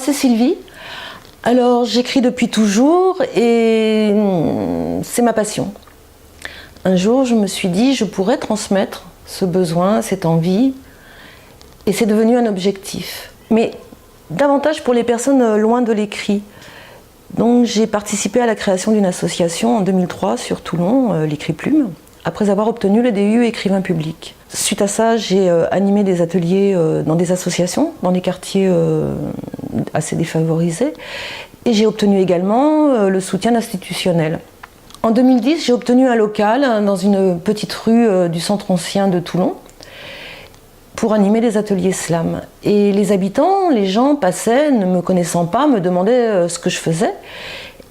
c'est Sylvie. Alors j'écris depuis toujours et c'est ma passion. Un jour je me suis dit je pourrais transmettre ce besoin, cette envie et c'est devenu un objectif. Mais davantage pour les personnes loin de l'écrit. Donc j'ai participé à la création d'une association en 2003 sur Toulon, l'Écrit Plume, après avoir obtenu le DU écrivain public. Suite à ça, j'ai animé des ateliers dans des associations, dans des quartiers assez défavorisés, et j'ai obtenu également le soutien institutionnel. En 2010, j'ai obtenu un local dans une petite rue du centre ancien de Toulon pour animer des ateliers slam. Et les habitants, les gens passaient, ne me connaissant pas, me demandaient ce que je faisais.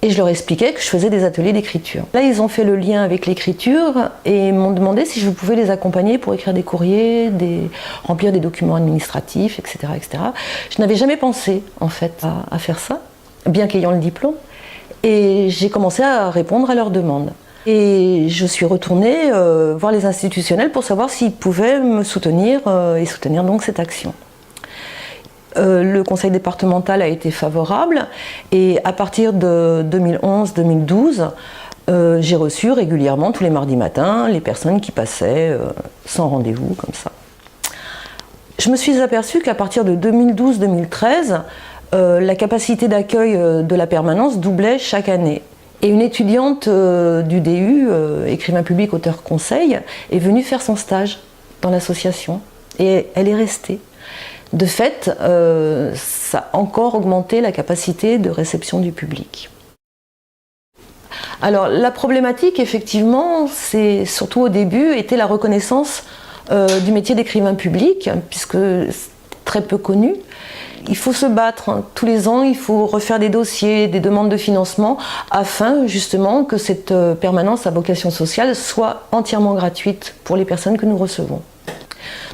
Et je leur expliquais que je faisais des ateliers d'écriture. Là, ils ont fait le lien avec l'écriture et m'ont demandé si je pouvais les accompagner pour écrire des courriers, remplir des documents administratifs, etc. etc. Je n'avais jamais pensé, en fait, à faire ça, bien qu'ayant le diplôme. Et j'ai commencé à répondre à leurs demandes. Et je suis retournée voir les institutionnels pour savoir s'ils pouvaient me soutenir et soutenir donc cette action. Le conseil départemental a été favorable et à partir de 2011-2012, j'ai reçu régulièrement tous les mardis matins les personnes qui passaient sans rendez-vous comme ça. Je me suis aperçue qu'à partir de 2012-2013, la capacité d'accueil de la permanence doublait chaque année. Et une étudiante du DU, écrivain public, auteur conseil, est venue faire son stage dans l'association et elle est restée. De fait, ça a encore augmenté la capacité de réception du public. Alors la problématique, effectivement, c'est surtout au début, était la reconnaissance du métier d'écrivain public, puisque c'est très peu connu. Il faut se battre tous les ans, il faut refaire des dossiers, des demandes de financement, afin justement que cette permanence à vocation sociale soit entièrement gratuite pour les personnes que nous recevons.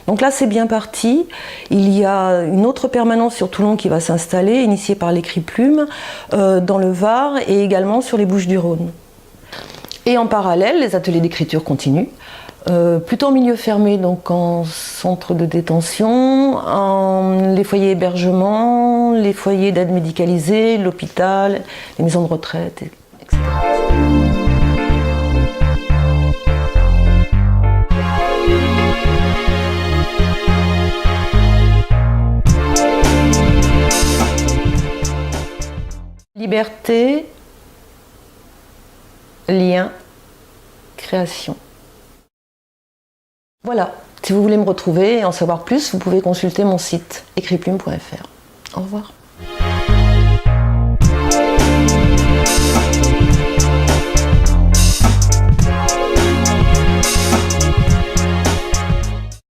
Donc là, c'est bien parti. Il y a une autre permanence sur Toulon qui va s'installer, initiée par l'Écrit Plume, dans le Var et également sur les Bouches-du-Rhône. Et en parallèle, les ateliers d'écriture continuent, plutôt en milieu fermé, donc en centre de détention, les foyers hébergement, les foyers d'aide médicalisée, l'hôpital, les maisons de retraite, etc. Liberté, lien, création. Voilà, si vous voulez me retrouver et en savoir plus, vous pouvez consulter mon site écritplume.fr. Au revoir.